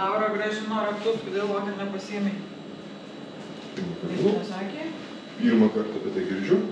Laura grąžino raktus, kodėl vakar nepasiėmė. Jis nesakė? Pirmą kartą apie tai girdžiu.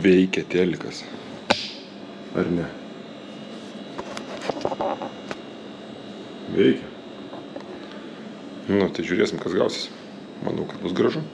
Veikia telikas. Ar ne? Veikia. Nu, tai žiūrėsim, kas gausis. Manau, kad bus gražu.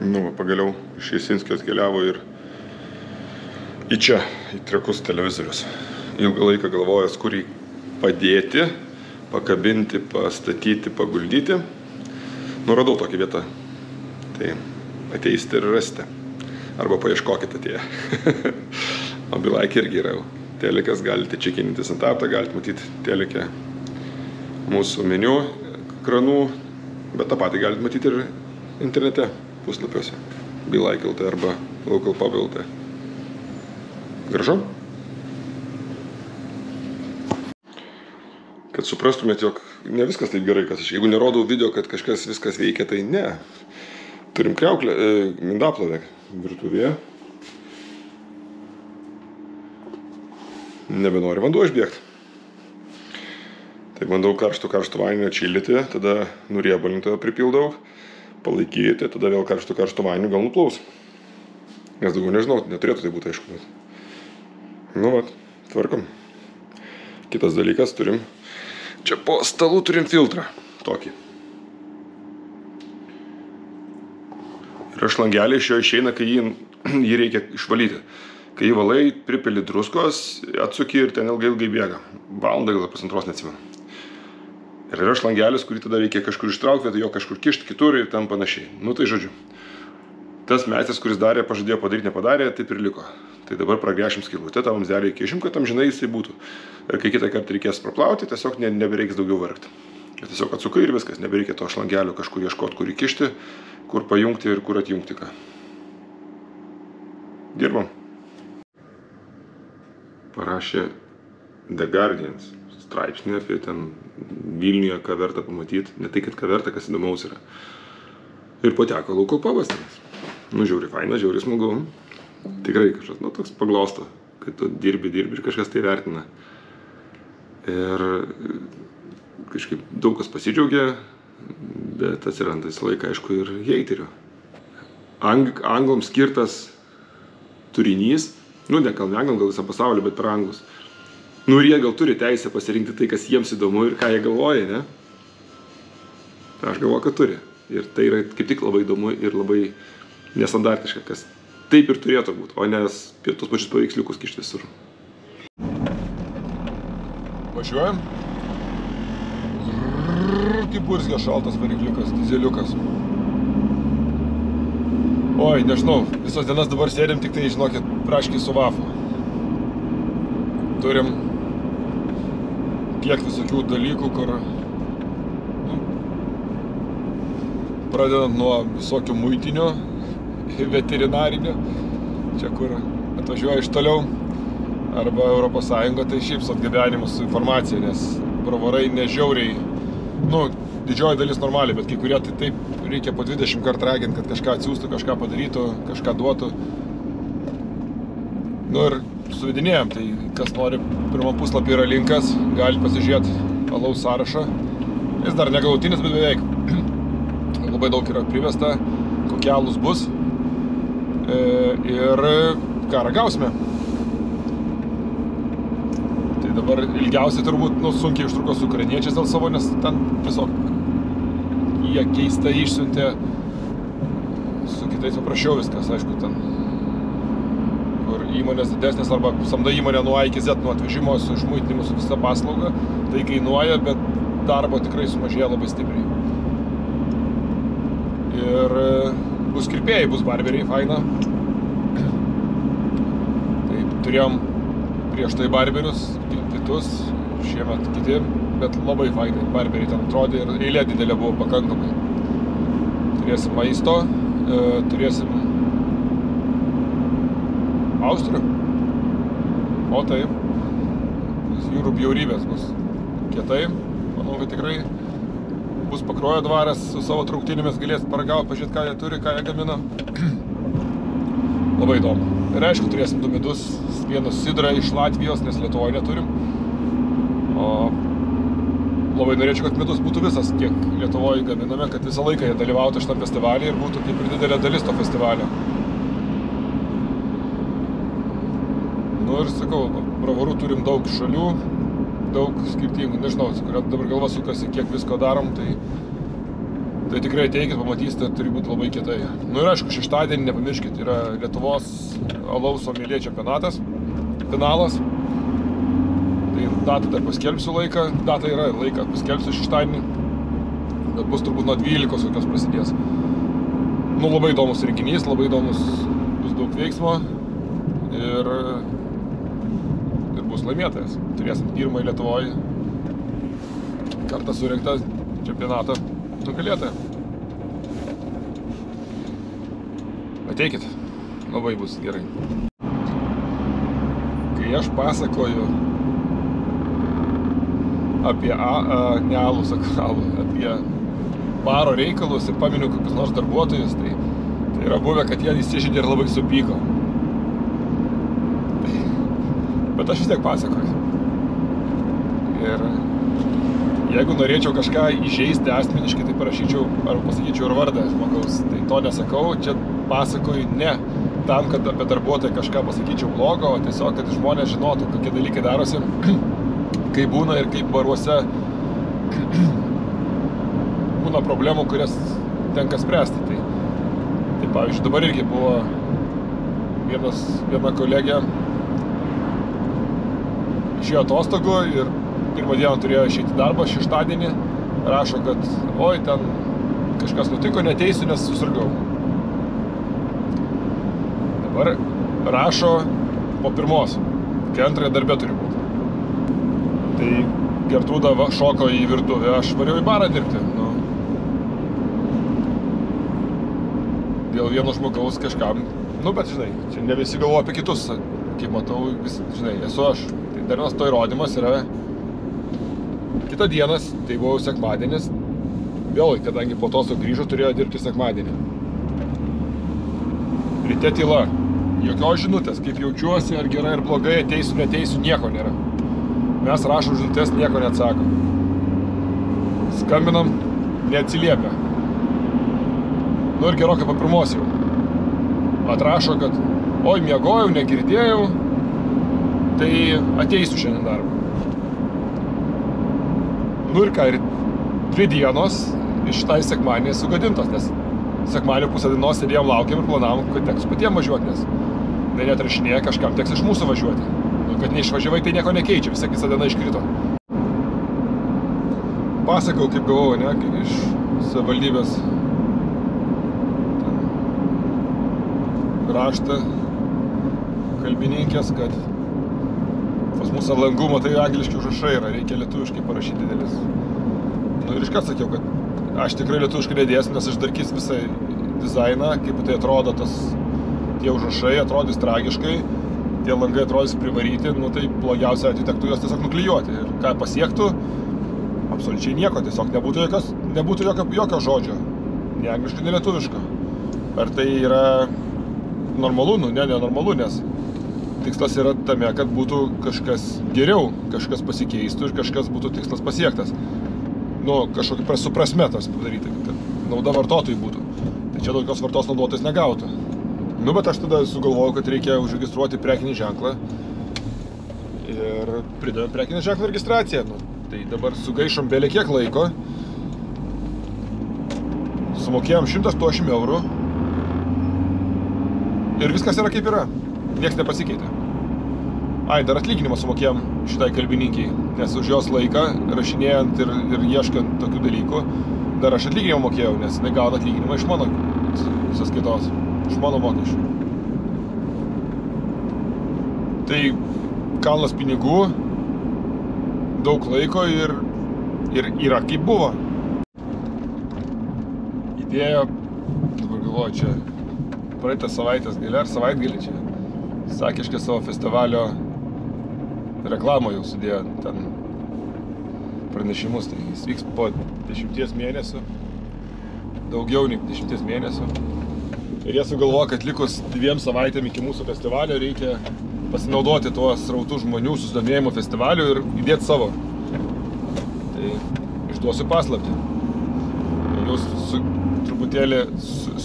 Nu, pagaliau iš Jasinskio atkeliavo ir į čia, į Trakus televizorius. Ilgą laiką galvojęs, kur jį padėti, pakabinti, pastatyti, paguldyti. Nuradau tokią vietą. Tai ateisite ir rasite. Arba paieškokite atėję. O Bilaikė irgi yra. Telikas galite čekinintis ant aptą, galite matyti telikę mūsų meniu, ekranų, bet tą patį galite matyti ir internete puslapiuose. Bilaikė.lt arba LocalPub.lt. Gražu? Kad suprastumėt, jog ne viskas taip gerai, kas aš. Jeigu nerodau video, kad kažkas viskas veikia, tai ne. Turim kriauklę, indaplovę virtuvėje. Nebenori vanduo išbėgti. Tai bandau karštų vandeniu atšildyti, tada nuriebalintojo pripildau, palaikyti, tada vėl karštų vandeniu gal nuplaus. Nes daugiau nežinau, neturėtų tai būti aišku. Bet... Nu, vat, tvarkom. Kitas dalykas, turim, čia po stalu turim filtrą, tokį. Ir šlangelį iš jo išeina, kai jį reikia išvalyti. Kai jį valai, pripili druskos, atsuki ir ten ilgai bėga. Valandą gal pusantros neatsimenu. Ir yra šlangelis, kurį tada reikia kažkur ištraukti, vietoj jo kažkur kišti kitur ir ten panašiai. Nu tai žodžiu. Tas meistras, kuris darė, pažadėjo padaryti, nepadarė, taip ir liko. Tai dabar pragręšim skylutę, tą vamzdelį įkišim, kad amžinai jisai būtų. Ir kai kitą kartą reikės praplauti, tiesiog nebereiks daugiau vargti. Ir tiesiog atsukai ir viskas, nebereikia to šlangelio kažkur ieškoti, kur įkišti, kur pajungti ir kur atjungti ką. Dirbam. Parašė The Guardian straipsnį apie ten Vilniuje, ką verta pamatyti. Ne tai, kad ką verta, kas įdomaus yra. Ir pateko LocalPub'as tenais. Nu, žiauri faina, žiauri smagu. Tikrai kažkas, nu, toks paglosto, kad tu dirbi ir kažkas tai vertina. Ir kažkaip daug kas pasidžiaugia, bet atsiranda visą laiką, aišku, ir heiterių. Anglams skirtas turinys, nu, ne gal ne anglam, gal visą pasaulį, bet per anglus. Nu, ir jie gal turi teisę pasirinkti tai, kas jiems įdomu ir ką jie galvoja, ne? Aš galvoju, kad turi. Ir tai yra kaip tik labai įdomu ir labai nestandartiška, kas taip ir turėtų būti, o ne tos pačius paveiksliukus kišti visur. Važiuojam. Kaip burzgia šaltas varikliukas, dizeliukas. Oi, nežinau, visos dienas dabar sėdim, tik tai, žinokit, praškiai su vafu. Turim tiek visokių dalykų, kur pradedant nuo visokių muitinių, veterinarinių, čia kur atvažiuoja iš toliau, arba Europos Sąjunga, tai šiaip su atgabenimu su informacija, nes bravarai nežiauriai, nu, didžioji dalis normaliai, bet kai kurie tai taip reikia po 20 kartų raginti, kad kažką atsiųstų, kažką padarytų, kažką duotų. Nu ir suvedinėjom, tai kas nori, pirmam puslapį yra linkas, gali pasižiūrėti alaus sąrašą. Jis dar negalutinis, bet beveik. Labai daug yra privesta, kokie alus bus. Ir ką ragausime. Tai dabar ilgiausiai turbūt, sunkiai užtruko su ukrainiečiais dėl savo, nes ten tiesiog jie keistai išsiuntė, su kitais paprašiau viskas, aišku, ten, kur įmonės didesnės arba samda įmonė nuo A iki Z, nuo atvežimo, su išmuitinimu, su visa paslauga, tai kainuoja, bet darbo tikrai sumažėja labai stipriai. Ir bus kirpėjai, bus barberiai, faina. Tai turėjom prieš tai barberius, kitus, šiemet kiti, bet labai fainai. Barberiai ten atrodė ir eilė didelė buvo pakankamai. Turėsim maisto, turėsim Austrių. O taip, jūrų bjaurybės bus kietai. Manau, kad tikrai bus Pakruojo dvaras su savo trauktinėmis, galės paragauti, pažiūrėti, ką jie turi, ką jie gamina. Labai įdomu. Ir aišku, turėsim 2 midus, vieną sidrą iš Latvijos, nes Lietuvoje neturim. O labai norėčiau, kad midus būtų visas, kiek Lietuvoje gaminame, kad visą laiką jie dalyvautų šitam festivalį ir būtų kaip ir didelė dalis to festivalio. Nu ir sakau, bravarų turim daug šalių, daug skirtingų, nežinau, kurio dabar galva sukasi, kiek visko darom, tai tikrai ateikit, pamatysite, turi būti labai kietai. Nu ir aišku, šeštadienį, nepamirškit, yra Lietuvos alaus sommelier čempionatas, finalas. Tai datą dar paskelbsiu laiką, data yra laiką paskelbsiu šeštadienį, bet bus turbūt nuo 12 kokios prasidės. Nu labai įdomus renginys, labai įdomus, bus daug veiksmo ir bus laimėtojas. Turėsim pirmąjį Lietuvoje kartą surinktą čempionatą nugalėtoją. Ateikit, labai bus gerai. Kai aš pasakoju apie ne alų, apie baro reikalus ir paminiu kokius nors darbuotojus, tai yra buvę, kad jie įsižeidė ir labai supyko. Bet aš vis tiek pasakoju. Ir jeigu norėčiau kažką įžeisti asmeniškai, tai parašyčiau ar pasakyčiau ir vardą žmogaus. Tai to nesakau, čia pasakoju ne tam, kad apie darbuotoją kažką pasakyčiau blogo, o tiesiog, kad žmonės žinotų, kokie dalykai darosi, kaip būna ir kaip baruose būna problemų, kurias tenka spręsti. Tai pavyzdžiui, dabar irgi buvo viena kolegė išėjo atostogų ir pirmą dieną turėjo išeiti darbą, šeštadienį, rašo, kad oi, ten kažkas nutiko, neteisiu, nes susirgau. Dabar rašo po pirmos, kai antrąją darbę turi būti. Tai Gertrūda šoko į virtuvę, aš variau į barą dirbti. Dėl vieno žmogaus kažkam, bet žinai, čia ne visi galvoja apie kitus, kaip matau, žinai, esu aš. Dar vienas to įrodymas yra kitą dienas, tai buvo sekmadienis, vėl, kadangi po to sugrįžo, turėjo dirbti sekmadienį. Ryte tyla, jokios žinutės, kaip jaučiuosi, ar gerai, ar blogai, ateisiu, neteisiu, nieko nėra. Mes rašom žinutės, nieko neatsako. Skambinam, neatsiliepia. Nu ir gerokai po pirmos jau. Atrašo, kad oi, miegojau, negirdėjau, tai ateisiu šiandien darbą. Nu ir ką, ir 2 dienos iš tai sekmadienį sugadintos, nes sekmadienį pusę dienos sėdėjom, laukėm ir planavom, kad teks patiem važiuoti, nes neatrašinėja, kažkam teks iš mūsų važiuoti. Nu, kad neišvažiavai, tai nieko nekeičia, vis tiek visą dieną iškrito. Pasakau, kaip gavau, ne, iš savivaldybės raštą kalbininkės, kad pas mūsų langų, matai, angliški užrašai yra, reikia lietuviškai parašyti didelis. Nu ir iškart sakiau, kad aš tikrai lietuviškai nedėsiu, nes aš darkys visą dizainą, kaip tai atrodo tie užrašai, atrodys tragiškai, tie langai atrodys privaryti, nu tai blogiausia atveju tektų juos tiesiog nuklijuoti. Ir ką pasiektų, absoliučiai nieko, tiesiog nebūtų jokio žodžio, ne angliškai, ne lietuviško. Ar tai yra normalu? Nu, nenormalu, nes tikslas yra tame, kad būtų kažkas geriau, kažkas pasikeistų ir kažkas būtų tikslas pasiektas. Nu, kažkokį suprasme tas padaryti, kad nauda vartotojui būtų. Tai čia tokios vartos naudotojas negautų. Nu, bet aš tada sugalvojau, kad reikia užregistruoti prekinį ženklą ir pridavėm prekinio ženklo registraciją. Nu, tai dabar sugaišom belė kiek laiko. Sumokėjom 180 eurų. Ir viskas yra kaip yra. Niekas nepasikeitė. Ai, dar atlyginimą sumokėjom šitai kalbininkiai, nes už jos laiką, rašinėjant ir ieškant tokių dalykų, dar aš atlyginimą mokėjau, nes jinai gauna atlyginimą iš mano sąskaitos, iš mano mokesčių. Tai kalnas pinigų, daug laiko ir yra kaip buvo. Idėja, dabar galvoju, čia praeitą savaitės gale ar savaitgalį čia, Sakiškė savo festivalio reklamą jau sudėjo ten pranešimus, tai jis vyks po 10 mėnesių, daugiau nei 10 mėnesių. Ir jie sugalvoja, kad likus 2 savaitėm iki mūsų festivalio reikia pasinaudoti tuo srautų žmonių susidomėjimo festivaliu ir įdėti savo. Tai išduosiu paslaptį. Jūs truputėlį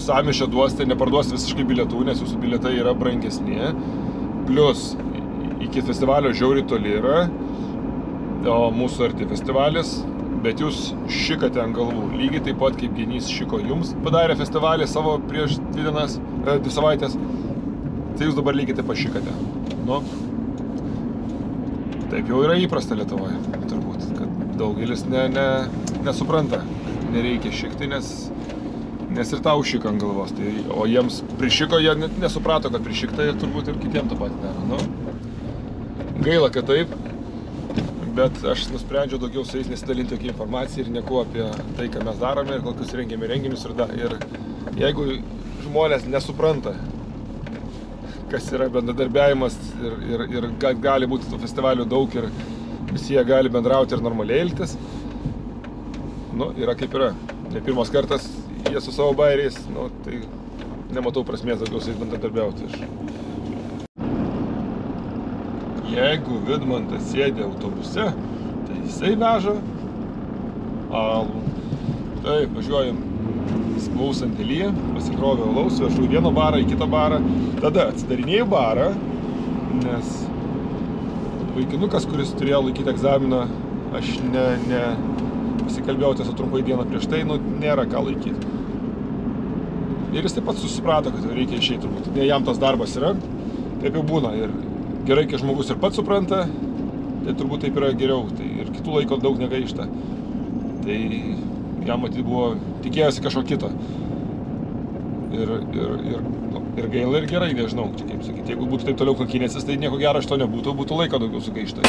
samišę duosite, neparduosite visiškai bilietų, nes jūsų bilietai yra brangesni. Plius iki festivalio žiauriai toli yra, o mūsų arti festivalis, bet jūs šikate ant galvų. Lygiai taip pat kaip Genys šiko jums padarė festivalį savo prieš 2 savaitės, tai jūs dabar lygiai taip pat šikate. Nu, taip jau yra įprasta Lietuvoje, turbūt, kad daugelis nesupranta, nereikia šikti, nes ir tau šika ant galvos. Tai, o jiems prišiko, jie nesuprato, kad prišikta ir turbūt ir kitiem tą patį daro. Nu, gaila, kad taip, bet aš nusprendžiau daugiau su jais nesidalinti tokią informaciją ir nieko apie tai, ką mes darome ir kokius rengiame renginius. Ir jeigu žmonės nesupranta, kas yra bendradarbiavimas ir gali būti tų festivalių daug ir visi jie gali bendrauti ir normaliai elgtis, nu, yra kaip yra. Ne pirmas kartas jie su savo bairiais, nu, tai nematau prasmės daugiau su jais bendradarbiauti. Jeigu Vidmantas sėdė autobuse, tai jisai veža alų. Taip, važiuojam buvau sandėlyje, pasikroviau alaus, vežu vieną barą į kitą barą, tada atsidarinėjau barą, nes vaikinukas, kuris turėjo laikyti egzaminą, aš pasikalbėjau tiesiog trumpai dieną prieš tai, nu, nėra ką laikyti. Ir jis taip pat susiprato, kad reikia išeiti turbūt. Ne jam tas darbas yra, taip jau būna. Ir gerai, kai žmogus ir pats supranta, tai turbūt taip yra geriau. Tai ir kitų laiko daug negaišta. Tai jam matyt buvo, tikėjosi kažko kito. Ir gaila ir gerai, nežinau, čia kaip sakyti. Jeigu būtų taip toliau kankinėsis, tai nieko gero iš to nebūtų, būtų laiko daugiau sugaišta.